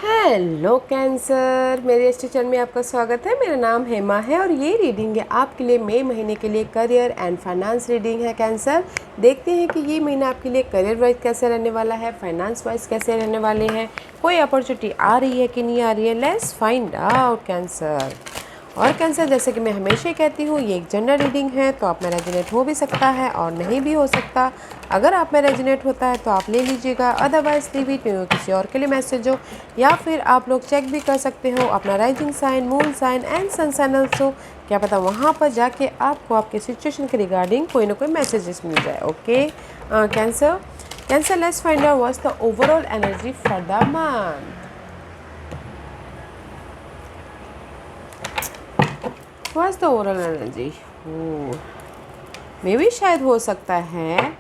Hello cancer, मेरे इस channel में आपका स्वागत है। मेरा नाम हेमा है और ये रीडिंग है आपके लिए मई महीने के लिए करियर एंड फाइनेंस रीडिंग है। कैंसर, देखते हैं कि ये महीना आपके लिए करियर वाइज कैसे रहने वाला है, फाइनेंस वाइज कैसे रहने वाले हैं, कोई अपॉर्चुनिटी आ रही है कि नहीं आ रही है। Let's find out cancer. और कैंसर, जैसे कि मैं हमेशा ही कहती हूँ, ये एक जनरल रीडिंग है तो आप में रेजोनेट हो भी सकता है और नहीं भी हो सकता। अगर आप में रेजोनेट होता है तो आप ले लीजिएगा, अदरवाइज लीव इट, किसी और के लिए मैसेज हो। या फिर आप लोग चेक भी कर सकते हो अपना rising sign, moon sign and sun sign also. क्या पता वहाँ पर जाके आपको आपके सिचुएशन के रिगार्डिंग कोई ना कोई मैसेजेस मिल जाए। Okay cancer, cancer, let's find out what's the overall energy for the month. What's the overall energy? मे भी शायद हो सकता है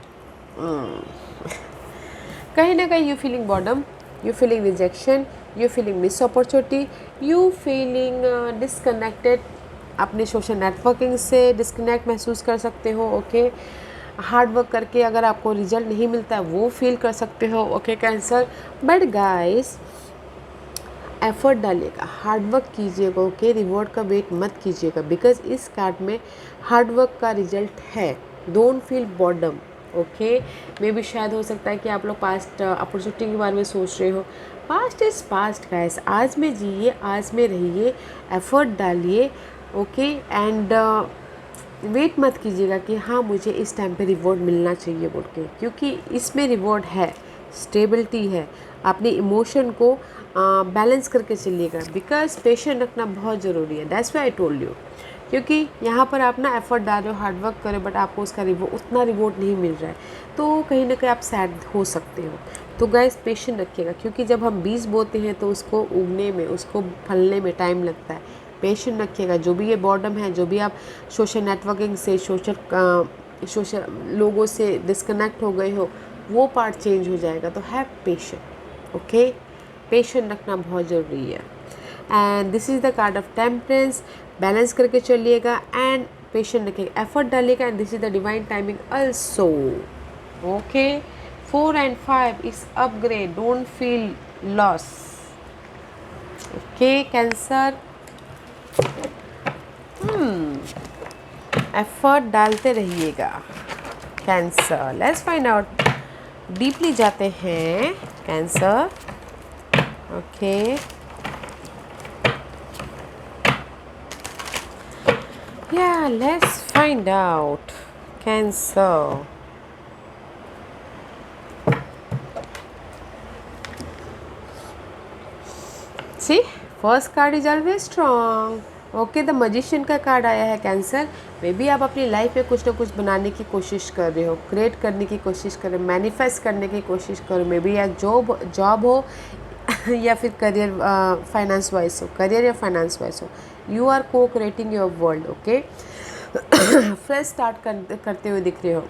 कहीं ना कहीं you feeling boredom, you feeling rejection, you feeling miss opportunity, you feeling disconnected, अपने सोशल नेटवर्किंग से डिसकनेक्ट महसूस कर सकते हो। ओके, हार्ड वर्क करके अगर आपको रिजल्ट नहीं मिलता है वो फील कर सकते हो। Okay cancer, but guys effort डालिएगा, हार्ड वर्क कीजिएगा। ओके, रिवॉर्ड का वेट मत कीजिएगा, बिकॉज इस कार्ड में हार्ड वर्क का रिजल्ट है। Don't feel boredom. ओके, मे भी शायद हो सकता है कि आप लोग पास्ट अपॉर्चुनिटी के बारे में सोच रहे हो। पास्ट इज पास्ट गाइस, आज में जिए, आज में रहिए, एफर्ट डालिए। ओके एंड वेट मत कीजिएगा कि हाँ मुझे इस टाइम पे रिवॉर्ड मिलना चाहिए बोल के, क्योंकि इसमें रिवॉर्ड है, स्टेबिलिटी है। अपने इमोशन को बैलेंस करके चलिएगा, बिकॉज पेशेंट रखना बहुत ज़रूरी है। That's why I told you, क्योंकि यहाँ पर आप ना एफर्ट डाल रहे हो, हार्ड वर्क करो, बट आपको उसका उतना रिवॉर्ड नहीं मिल रहा है, तो कहीं ना कहीं आप सैड हो सकते हो। तो गाइस पेशेंट रखिएगा, क्योंकि जब हम बीज बोते हैं तो उसको उगने में, उसको फलने में टाइम लगता है। पेशेंट रखिएगा। जो भी ये बॉर्डम है, जो भी आप सोशल नेटवर्किंग से, सोशल लोगों से डिस्कनेक्ट हो गए हो, वो पार्ट चेंज हो जाएगा। तो हैव पेशेंट। ओके, पेशेंट रखना बहुत ज़रूरी है। And this is the card of Temperance. Balance करके चलिएगा एंड पेशेंट रखिएगा, एफर्ट डालिएगा, and this is the divine timing also. Okay, 4 and 5 is upgrade, don't feel loss. Okay Cancer, effort डालते रहिएगा Cancer. Let's find out, deeply जाते हैं Cancer. Okay, या let's find out Cancer. See, first card is always strong. Okay, the Magician का card आया है cancer. May be आप अपनी लाइफ में कुछ ना कुछ बनाने की कोशिश कर रहे हो, क्रिएट करने की कोशिश कर रहे हो, मैनिफेस्ट करने की कोशिश करो। मे बी या जॉब हो या फिर करियर, फाइनेंस वाइज हो, करियर या फाइनेंस वाइज हो, यू आर को creating your world. Okay, fresh start करते हुए दिख रहे हो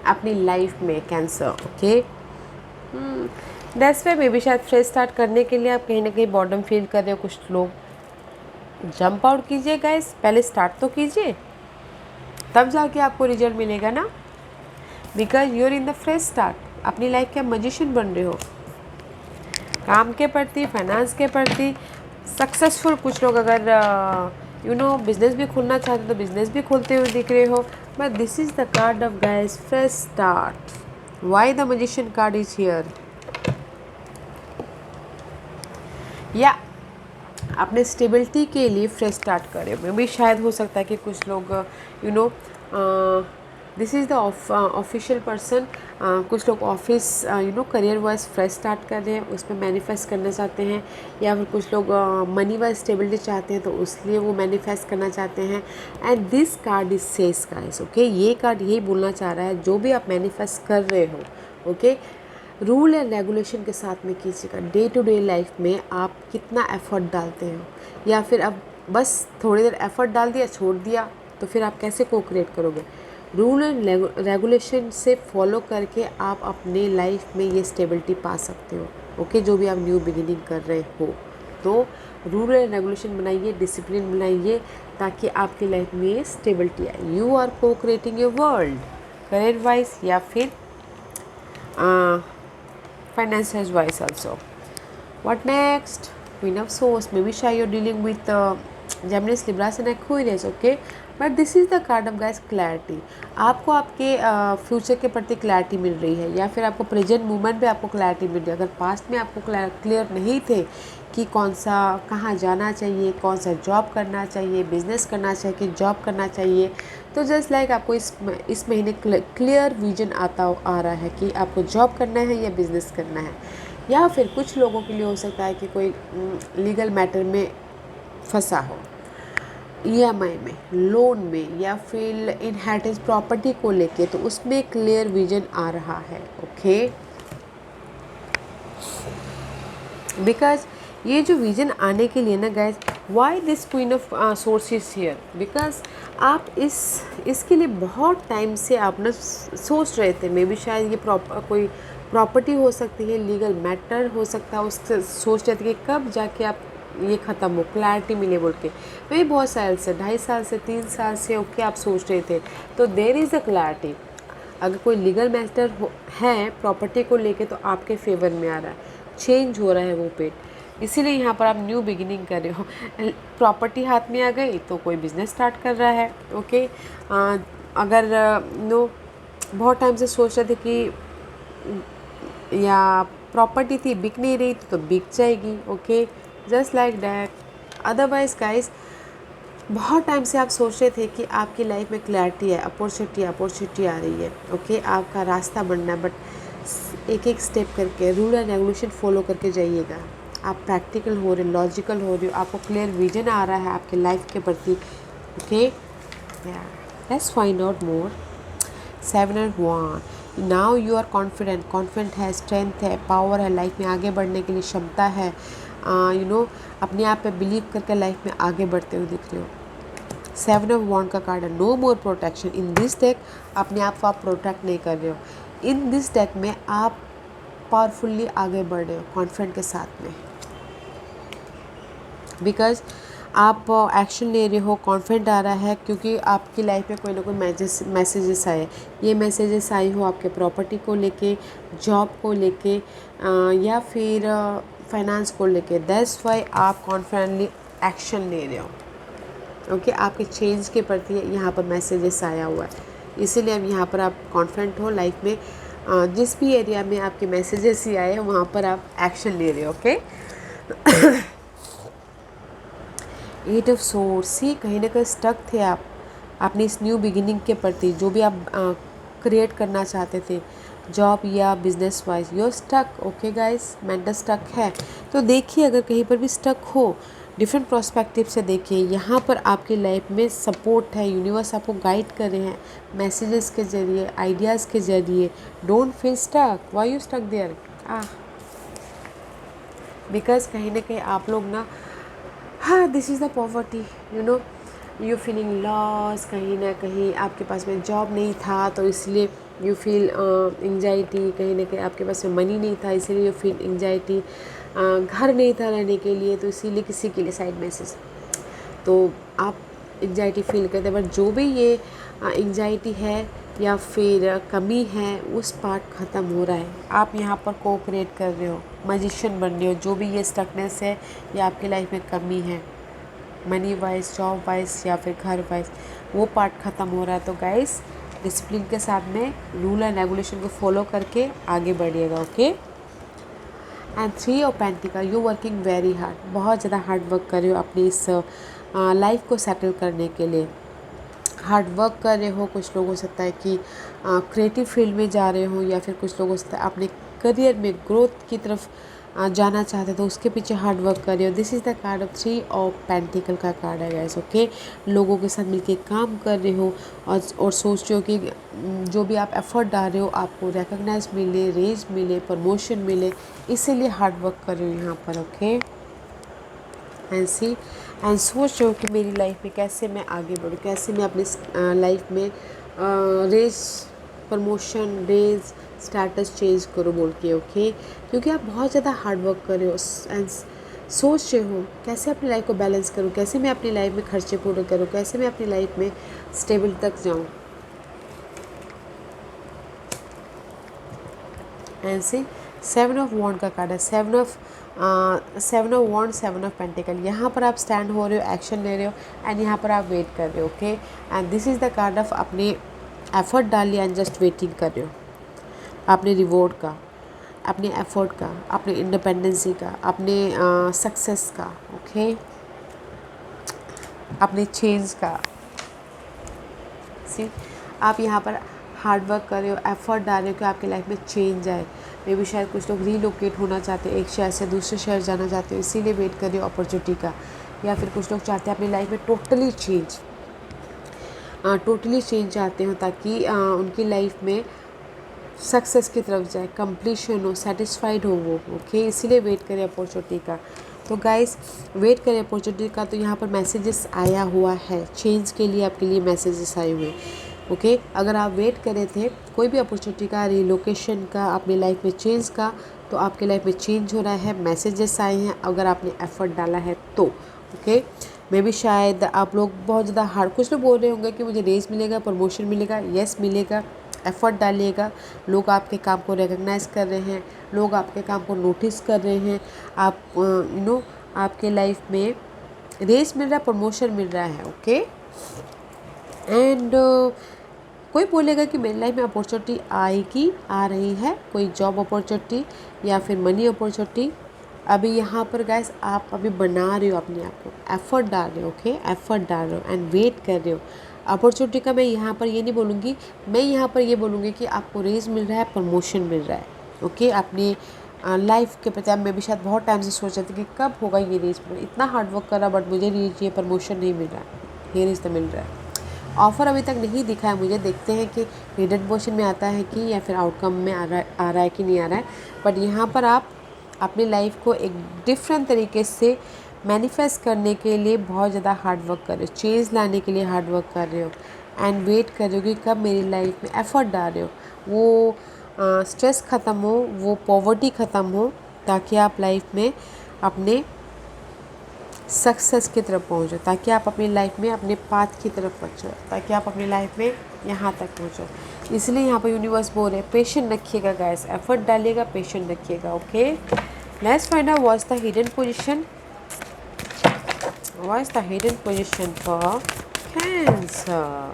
अपनी लाइफ में cancer. Okay, that's why may be शायद फ्रेश स्टार्ट करने के लिए आप कहीं ना कहीं बॉर्डम फील कर रहे हो। कुछ लोग जंप आउट कीजिए गाइस, पहले स्टार्ट तो कीजिए, तब जाके आपको रिजल्ट मिलेगा ना, because you are in the fresh start. अपनी लाइफ के मजिशियन बन रहे हो, काम के प्रति, फाइनेंस के प्रति सक्सेसफुल। कुछ लोग अगर बिजनेस भी खोलना चाहते तो बिजनेस भी खोलते हुए दिख रहे हो। But this is the card of guys fresh start. Why the magician card is here? या अपने स्टेबिलिटी के लिए फ्रेश स्टार्ट करें। मे भी शायद हो सकता है कि कुछ लोग this is the official person, कुछ लोग office career wise fresh start कर रहे हैं, उसमें मैनिफेस्ट करना चाहते हैं। या फिर कुछ लोग मनी वाइज स्टेबिलिटी चाहते हैं तो उसलिए वो मैनिफेस्ट करना चाहते हैं। And this card is says guys. Okay, ये कार्ड यही बोलना चाह रहा है, जो भी आप मैनिफेस्ट कर रहे हो, ओके, रूल एंड रेगुलेशन के साथ में कीजिएगा। डे टू डे लाइफ में आप कितना एफर्ट डालते हो, या फिर अब बस थोड़ी देर एफर्ट डाल दिया, छोड़ दिया, तो फिर आप कैसे कोऑपरेट करोगे? रूल एंड रेगुलेशन से फॉलो करके आप अपने लाइफ में ये स्टेबिलिटी पा सकते हो। ओके, जो भी आप न्यू बिगिनिंग कर रहे हो, तो रूल एंड रेगुलेशन बनाइए, डिसिप्लिन बनाइए, ताकि आपकी लाइफ में स्टेबिलिटी आए। यू आर को creating your world, career wise या फिर financial wise also. What next? Queen of Swords. Maybe shy you're dealing with Gemini, Libras and Aquarius, okay? But this is the card of guys clarity. आपको आपके future के प्रति clarity मिल रही है, या फिर आपको प्रेजेंट मोमेंट पे आपको क्लैरिटी मिल रही है। अगर पास्ट में आपको क्लियर नहीं थे कि कौन सा कहाँ जाना चाहिए, कौन सा जॉब करना चाहिए, बिजनेस करना चाहिए कि जॉब करना चाहिए, तो जस्ट लाइक आपको इस महीने क्लियर विजन आ रहा है कि आपको जॉब करना है या बिजनेस करना है। या फिर कुछ लोगों के लिए हो सकता है कि कोई लीगल मैटर में फंसा हो, ईएमआई में, लोन में, या फिर इनहेरिटेंस प्रॉपर्टी को लेके, तो उसमें क्लियर विजन आ रहा है, ओके। बिकॉज ये जो विजन आने के लिए ना guys, why this queen of source is here, because आप इसके लिए बहुत टाइम से आप ना सोच रहे थे। मे बी शायद ये कोई प्रॉपर्टी हो सकती है, लीगल मैटर हो सकता है, उससे सोच रहे थे कि कब जाके आप ये ख़त्म हो, क्लैरिटी मिले बोल के। मैं बहुत साल से, 2.5 साल से, 3 साल से ओके आप सोच रहे थे, तो देर इज़ अ क्लैरिटी। अगर कोई लीगल मैटर है प्रॉपर्टी को लेके, तो आपके फेवर में आ रहा है, चेंज हो रहा है वो पे, इसीलिए यहाँ पर आप न्यू बिगिनिंग कर रहे हो। प्रॉपर्टी हाथ में आ गई तो कोई बिजनेस स्टार्ट कर रहा है, ओके। अगर नो बहुत टाइम से सोच रहे थे कि या प्रॉपर्टी थी बिक नहीं रही तो बिक जाएगी, okay, just like that. Otherwise guys, बहुत टाइम से आप सोच रहे थे कि आपकी लाइफ में क्लैरिटी है, अपॉर्चुनिटी आ रही है, ओके, आपका रास्ता बनना है, बट एक एक स्टेप करके रूल एंड रेगुलेशन फॉलो करके जाइएगा। आप प्रैक्टिकल हो रहे, लॉजिकल हो रहे हो, आपको क्लियर विजन आ रहा है आपके लाइफ के प्रति, okay. Let's find out more. 7 and 1, now you are confident है, स्ट्रेंथ है, पावर है, लाइफ में आगे बढ़ने के लिए क्षमता है, यू नो अपने आप पे बिलीव करके लाइफ में आगे बढ़ते हुए दिख रहे हो। 7 of Wands का कार्ड है, no more protection in this deck. अपने आप को आप प्रोटेक्ट नहीं कर रहे हो, इन दिस डेक में आप पावरफुली आगे बढ़ रहे हो कॉन्फिडेंट के साथ में, बिकॉज आप एक्शन ले रहे हो, कॉन्फिडेंट आ रहा है, क्योंकि आपकी लाइफ में कोई ना कोई मैसेजेस आए। ये मैसेजेस आई हो आपके प्रॉपर्टी को लेके, जॉब को लेके, या फिर फाइनेंस को लेके, दैट्स वाई आप कॉन्फिडेंटली एक्शन ले रहे हो, ओके। आपके चेंज के प्रति यहाँ पर मैसेजेस आया हुआ है, इसीलिए अब यहाँ पर आप कॉन्फिडेंट हो लाइफ में। जिस भी एरिया में आपके मैसेजेस ही आए हैं वहाँ पर आप एक्शन ले रहे हो, ओके। 8 of Swords, सी कहीं ना कहीं स्टक थे आप अपनी इस न्यू बिगिनिंग के प्रति, जो भी आप क्रिएट करना चाहते थे जॉब या business wise, you stuck, okay guys, mental stuck है। तो देखिए, अगर कहीं पर भी स्टक हो, डिफरेंट प्रोस्पेक्टिव से देखिए, यहाँ पर आपकी लाइफ में सपोर्ट है, यूनिवर्स आपको गाइड कर रहे हैं मैसेजेस के ज़रिए, आइडियाज़ के ज़रिए। Don't feel stuck, why you stuck there, because कहीं ना कहीं आप लोग ना, हाँ, this is the poverty, you know, you feeling loss. कहीं ना कहीं आपके पास में जॉब नहीं था तो इसलिए यू फील एंग्जाइटी, कहीं ना कहीं आपके पास में मनी नहीं था इसीलिए यू फील एंग्जाइटी, घर नहीं था रहने के लिए तो इसीलिए किसी के लिए साइड मैसेज, तो आप एंग्जाइटी फील करते हैं। बट जो भी ये एंग्जाइटी है या फिर कमी है, उस पार्ट ख़त्म हो रहा है, आप यहाँ पर कोऑपरेट कर रहे हो, मैजिशियन बन रहे हो। जो भी ये स्टकनेस है या आपकी लाइफ में कमी है, मनी वाइज, जॉब वाइज या फिर घर वाइज, वो पार्ट ख़त्म हो रहा है। तो गाइस, डिसिप्लिन के साथ में रूल एंड रेगुलेशन को फॉलो करके आगे बढ़िएगा, okay. And 3 of Pentacles, you working very hard, बहुत ज़्यादा हार्ड वर्क कर रहे हो अपनी इस लाइफ को सेटल करने के लिए, हार्ड वर्क कर रहे हो। कुछ लोग हो सकता है कि क्रिएटिव फील्ड में जा रहे हो, या फिर कुछ लोग हो सकता है अपने करियर में ग्रोथ की तरफ जाना चाहते तो उसके पीछे हार्ड वर्क कर रहे हो। This is the card of 3 of Pentacles का कार्ड है गाइस, ओके। लोगों के साथ मिलके काम कर रहे हो और सोच रहे हो कि जो भी आप एफर्ट डाल रहे हो आपको रिकॉग्नाइज मिले, रेज मिले, प्रमोशन मिले, इसीलिए हार्ड वर्क कर रहे हो यहाँ पर, ओके। एंड सोच रहे हो कि मेरी लाइफ में कैसे मैं आगे बढ़ूँ, कैसे मैं अपनी लाइफ में raise, promotion, raise, status change करो बोल के, ओके। क्योंकि आप बहुत ज़्यादा हार्ड वर्क कर रहे हो एंड सोच रहे हो कैसे अपनी लाइफ को बैलेंस करूँ, कैसे मैं अपनी लाइफ में खर्चे पूरे करूँ, कैसे मैं अपनी लाइफ में स्टेबल तक जाऊँ। एंड 7 of Wands का कार्ड है, 7 of seven of wand, seven of pentacle, यहाँ पर आप स्टैंड हो रहे हो, एक्शन ले रहे हो, एंड यहाँ पर आप वेट कर रहे हो, okay. And this is the card of अपने एफर्ट डालिए एंड जस्ट वेटिंग कर रहे हो अपने रिवॉर्ड का, अपने एफर्ट का, अपने इंडिपेंडेंसी का, अपने सक्सेस का, ओके, अपने चेंज का। सी, आप यहाँ पर हार्ड वर्क कर रहे हो, एफर्ट डाल रहे हो कि आपकी लाइफ में चेंज आए। मे भी शायद कुछ लोग रीलोकेट होना चाहते हैं, एक शहर से दूसरे शहर जाना चाहते हो, इसीलिए वेट कर रहे हो अपॉर्चुनिटी का। या फिर कुछ लोग चाहते हैं अपनी लाइफ में टोटली चेंज चाहते हो, ताकि उनकी लाइफ में सक्सेस की तरफ जाए, कंप्लीशन हो, सेटिस्फाइड हो वो, ओके, इसीलिए वेट करें अपॉर्चुनिटी का। तो गाइस, वेट करें अपॉर्चुनिटी का। तो यहाँ पर मैसेजेस आया हुआ है, चेंज के लिए आपके लिए मैसेजेस आए हुए हैं, ओके। अगर आप वेट करे थे कोई भी अपॉर्चुनिटी का, रिलोकेशन का, अपनी लाइफ में चेंज का, तो आपकी लाइफ में चेंज हो रहा है, मैसेजेस आए हैं अगर आपने एफर्ट डाला है तो, ओके। मे भी शायद आप लोग बहुत ज़्यादा हार्ड, कुछ लोग बोल रहे होंगे कि मुझे रेज मिलेगा, प्रमोशन मिलेगा, यस मिलेगा, एफर्ट डालिएगा। लोग आपके काम को रिकग्नाइज़ कर रहे हैं, लोग आपके काम को नोटिस कर रहे हैं, आप आपके लाइफ में रेस मिल रहा है, प्रमोशन मिल रहा है, ओके। एंड कोई बोलेगा कि मेरी लाइफ में अपॉर्चुनिटी आएगी, आ रही है, कोई जॉब अपॉर्चुनिटी या फिर मनी अपॉर्चुनिटी। अभी यहाँ पर गाइस आप अभी बना रहे हो अपने आप को, एफर्ट डाल रहे हो, ओके, एफर्ट डाल रहे हो एंड वेट कर रहे हो अपॉर्चुनिटी का। मैं यहाँ पर ये नहीं बोलूँगी, मैं यहाँ पर ये बोलूँगी कि आपको रेज मिल रहा है, प्रमोशन मिल रहा है, ओके। अपनी लाइफ के प्रति मैं भी शायद बहुत टाइम से सोच रही थी कि कब होगा ये रेज, इतना हार्ड वर्क कर रहा बट मुझे ये प्रमोशन नहीं मिल रहा है, ये रेज तो मिल रहा है। ऑफ़र अभी तक नहीं दिखा है मुझे, देखते हैं कि हिडन पोर्शन में आता है कि या फिर आउटकम में आ रहा है कि नहीं आ रहा है। बट यहाँ पर आप अपनी लाइफ को एक डिफरेंट तरीके से मैनिफेस्ट करने के लिए बहुत ज़्यादा हार्ड वर्क कर रहे हो, चेंज लाने के लिए हार्ड वर्क कर रहे हो एंड वेट कर रहे हो कि कब मेरी लाइफ में एफर्ट डाल रहे हो, वो स्ट्रेस ख़त्म हो, वो पॉवर्टी ख़त्म हो, ताकि आप लाइफ में अपने सक्सेस की तरफ पहुँचो, ताकि आप अपनी लाइफ में अपने पाथ की तरफ पहुँचो, ताकि आप अपनी लाइफ में यहाँ तक पहुँचो। इसलिए यहाँ पर यूनिवर्स बोल रहे हैं पेशेंट रखिएगा गाइस, एफर्ट डालिएगा, पेशेंट रखिएगा, okay. Let's find out what's the hidden position, what's the hidden position for cancer.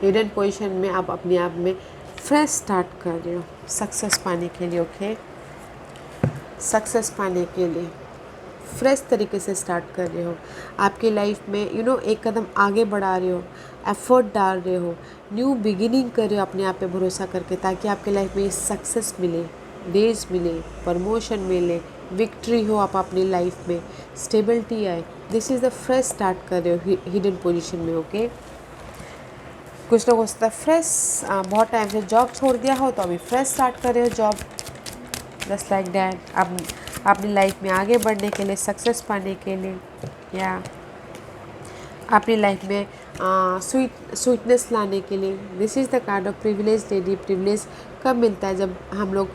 Hidden position में आप अपने आप में फ्रेश स्टार्ट कर रहे हो सक्सेस पाने के लिए, ओके। सक्सेस पाने के लिए फ्रेश तरीके से स्टार्ट कर रहे हो आपकी लाइफ में, एक कदम आगे बढ़ा रहे हो, एफर्ट डाल रहे हो, न्यू बिगिनिंग कर रहे हो अपने आप पे भरोसा करके, ताकि आपके लाइफ में सक्सेस मिले, डेज मिले, प्रमोशन मिले, विक्ट्री हो आप अपनी लाइफ में, स्टेबिलिटी आए। This is the fresh start कर रहे हो हिडन पोजीशन में, ओके। कुछ लोग हो सकता है फ्रेश बहुत टाइम से जॉब छोड़ दिया हो तो अभी फ्रेश स्टार्ट कर रहे हो जॉब, जस्ट लाइक दैट। अब अपनी लाइफ में आगे बढ़ने के लिए, सक्सेस पाने के लिए, या अपनी लाइफ में स्वीटनेस लाने के लिए। This is the card of privilege lady. Privilege कब मिलता है? जब हम लोग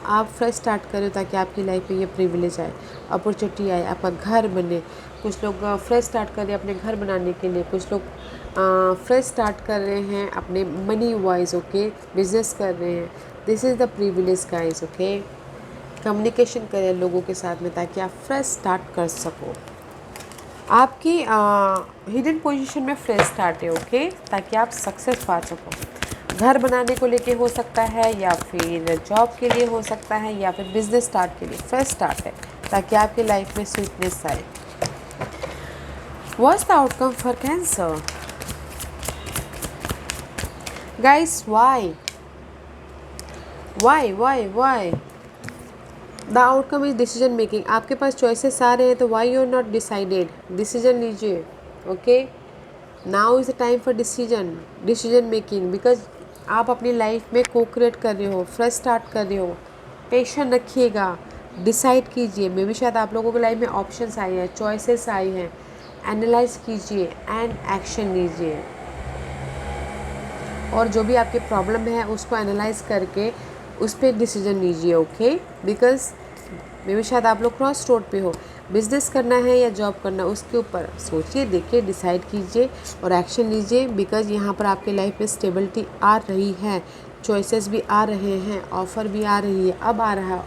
आप फ्रेश स्टार्ट करें ताकि आपकी लाइफ में ये प्रिविलेज आए, अपॉर्चुनिटी आए, आपका घर बने। कुछ लोग फ्रेश स्टार्ट कर रहे हैं अपने घर बनाने के लिए, कुछ लोग फ्रेश स्टार्ट कर रहे हैं अपने मनी वाइज, ओके, बिजनेस कर रहे हैं। This is the privilege guys, okay. Communication करें लोगों के साथ में ताकि आप फ्रेश स्टार्ट कर सको। आपकी हिडन पोजीशन में फ्रेश स्टार्ट है, ओके, ताकि आप सक्सेस पा सको। घर बनाने को लेके हो सकता है, या फिर जॉब के लिए हो सकता है, या फिर बिजनेस स्टार्ट के लिए फ्रेश स्टार्ट है, ताकि आपकी लाइफ में स्वीटनेस आए। What's the outcome for Cancer guys? Why the outcome is decision making. आपके पास चॉइसेस आ रहे हैं तो why you are not decided? Decision लीजिए, okay. Now is the time for decision making, because आप अपनी लाइफ में को क्रिएट कर रहे हो, फ्रेश स्टार्ट कर रहे हो। पेशेंस रखिएगा, डिसाइड कीजिए। मे भी शायद आप लोगों की लाइफ में ऑप्शंस आए हैं, चॉइसेस आई हैं, एनालाइज कीजिए एंड एक्शन लीजिए। और जो भी आपकी प्रॉब्लम है उसको एनालाइज करके उस पर डिसीजन लीजिए, ओके। बिकॉज मे भी शायद आप लोग क्रॉस रोड पे हो, बिज़नेस करना है या जॉब करना, उसके ऊपर सोचिए, देखिए, डिसाइड कीजिए और एक्शन लीजिए। बिकॉज़ यहाँ पर आपके लाइफ में स्टेबिलिटी आ रही है, चॉइसेस भी आ रहे हैं, ऑफ़र भी आ रही है, अब आ रहा है।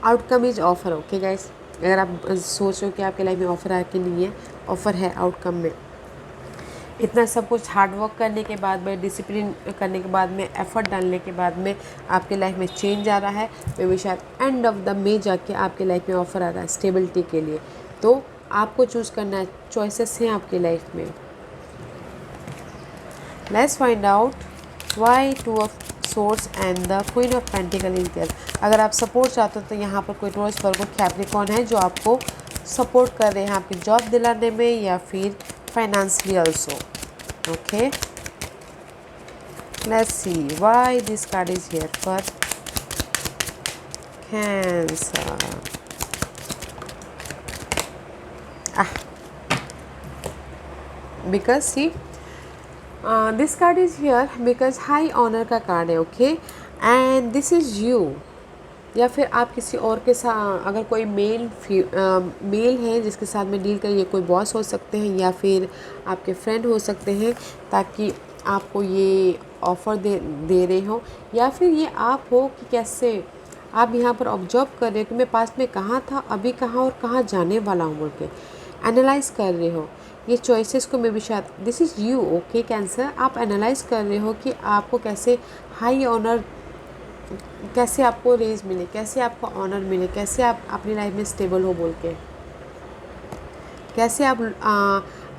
Outcome is offer. Okay guys, अगर आप सोच रहे हो कि आपके लाइफ में ऑफ़र है कि नहीं है, ऑफ़र है आउटकम में। इतना सब कुछ हार्ड वर्क करने के बाद में, डिसिप्लिन करने के बाद में, एफर्ट डालने के बाद में आपके लाइफ में चेंज आ रहा है। मे भी शायद एंड ऑफ द मे जाके आपके लाइफ में ऑफर आ रहा है स्टेबिलिटी के लिए। तो आपको चूज़ करना है, चॉइसेस हैं आपकी लाइफ में। Let's find out why two of swords and the queen of pentacle is there. अगर आप सपोर्ट चाहते हो तो यहाँ पर कोई टॉरस वर्गो कैप्रिकॉर्न है जो आपको सपोर्ट कर रहे हैं आपकी जॉब दिलाने में या फिर financially also. Okay, let's see why this card is here for Cancer. Because see, this card is here because high honor का कार्ड है। Okay, and this is you, या फिर आप किसी और के साथ, अगर कोई मेल है जिसके साथ में डील करिए, कोई बॉस हो सकते हैं या फिर आपके फ्रेंड हो सकते हैं, ताकि आपको ये ऑफ़र दे रहे हो, या फिर ये आप हो कि कैसे आप यहाँ पर ऑब्जर्व कर रहे हो कि मैं पास्ट में कहाँ था, अभी कहाँ और कहाँ जाने वाला हूँ बोल के एनालाइज कर रहे हो ये चॉइसेस को। मैं भी शायद this is you. Okay cancer, आप एनालाइज कर रहे हो कि आपको कैसे हाई ऑनर, कैसे आपको रेज मिले, कैसे आपको ऑनर मिले, कैसे आप अपनी लाइफ में स्टेबल हो बोल के, कैसे आप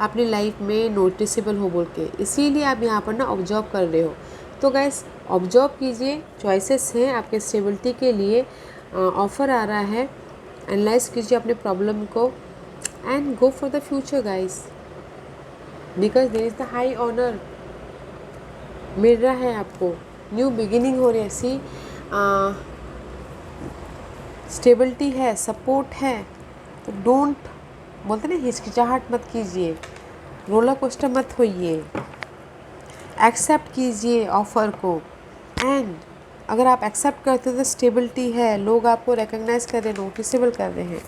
अपनी लाइफ में नोटिसेबल हो बोल के, इसीलिए आप यहाँ पर ना ऑब्जर्व कर रहे हो। तो गाइस ऑब्जर्व कीजिए, चॉइसेस हैं आपके स्टेबिलिटी के लिए, ऑफ़र आ रहा है, एनालाइज कीजिए अपने प्रॉब्लम को and go for the future guys, because there is the high honour मिल रहा है आपको, न्यू बिगिनिंग हो रही है। सी स्टेबिलिटी है, सपोर्ट है, तो डोंट, बोलते ना, हिचकिचाहट मत कीजिए, रोलर कोस्टर मत होइए, एक्सेप्ट कीजिए ऑफ़र को। एंड अगर आप एक्सेप्ट करते हो तो स्टेबिलिटी है, लोग आपको रिकग्नाइज कर रहे हैं, नोटिसेबल कर रहे हैं।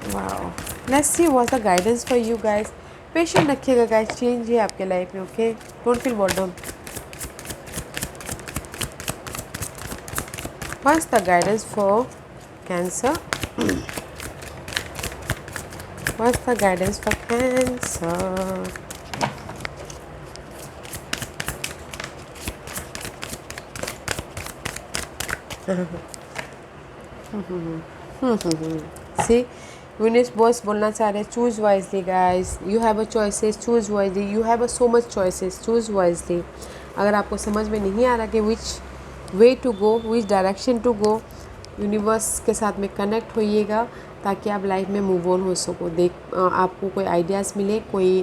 Wow, let's see what's the guidance for you guys. Patient रखिएगा गाइस, चेंज है आपके लाइफ में। Okay, don't feel boredom. What's the guidance for Cancer? What's the guidance for Cancer? See, universe बोलना चाह रहे हैं, choose wisely guys, you have a choices, choose wisely, you have a so much choices, choose wisely. अगर आपको समझ में नहीं आ रहा कि which way to go, which direction to go, universe के साथ में कनेक्ट होइएगा ताकि आप लाइफ में मूव ऑन हो सको। आपको कोई आइडियाज़ मिले, कोई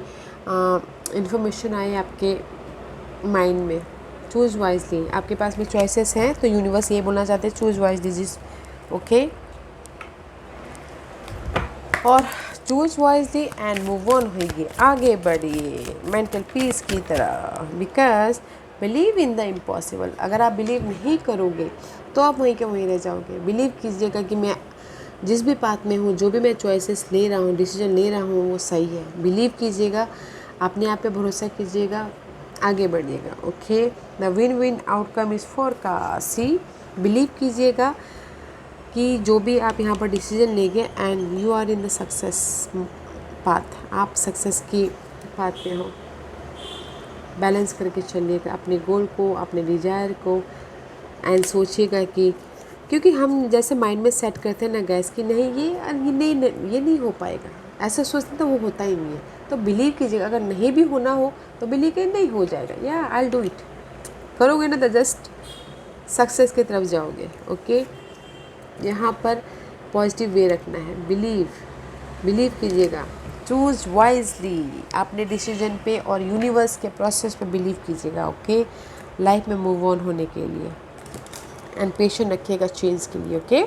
इन्फॉर्मेशन आए आपके माइंड में। चूज़ वाइजली, आपके पास में चॉइसेस हैं, तो यूनिवर्स ये बोलना चाहते हैं, चूज़ वाइजली जिस। ओके, और choose wisely and move on होइए, आगे बढ़िए मेंटल पीस की तरह। Because believe in the impossible. अगर आप बिलीव नहीं करोगे तो आप वहीं के वहीं रह जाओगे। बिलीव कीजिएगा कि मैं जिस भी पाथ में हूँ, जो भी मैं चॉइसेस ले रहा हूँ, डिसीजन ले रहा हूँ, वो सही है। बिलीव कीजिएगा, अपने आप पे भरोसा कीजिएगा, आगे बढ़िएगा। Okay, the win win outcome is forecast. See, believe कीजिएगा कि जो भी आप यहाँ पर डिसीजन लेंगे and you are in the success path, आप सक्सेस की पाथ पे हो। बैलेंस करके चलिएगा अपने गोल को, अपने डिज़ायर को, एंड सोचिएगा कि, क्योंकि हम जैसे माइंड में सेट करते हैं ना गैस कि नहीं ये नहीं हो पाएगा, ऐसा सोचते तो वो होता ही नहीं है। तो बिलीव कीजिएगा, अगर नहीं भी होना हो तो बिलीव कि नहीं हो जाएगा, या आई विल डू इट, करोगे ना तो जस्ट सक्सेस की तरफ जाओगे। ओके, यहाँ पर पॉजिटिव वे रखना है, बिलीव कीजिएगा, चूज़ वाइजली, अपने डिसीजन पे और यूनिवर्स के प्रोसेस पे बिलीव कीजिएगा। ओके, लाइफ में मूव ऑन होने के लिए, एंड पेशेंट रखिएगा चेंज के लिए। ओके,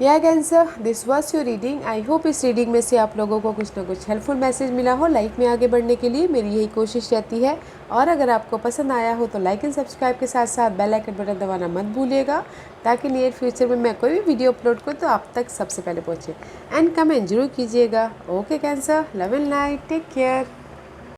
या cancer, this was your reading. I hope इस रीडिंग में से आप लोगों को कुछ ना कुछ हेल्पफुल मैसेज मिला हो लाइफ में आगे बढ़ने के लिए। मेरी यही कोशिश रहती है। और अगर आपको पसंद आया हो तो लाइक एंड सब्सक्राइब के साथ साथ बेल आइकन बटन दबाना मत भूलिएगा, ताकि नियर फ्यूचर में मैं कोई भी वीडियो अपलोड करूँ तो आप तक सबसे पहले पहुँचे। एंड कमेंट जरूर कीजिएगा। Okay Cancer, love and light, take care.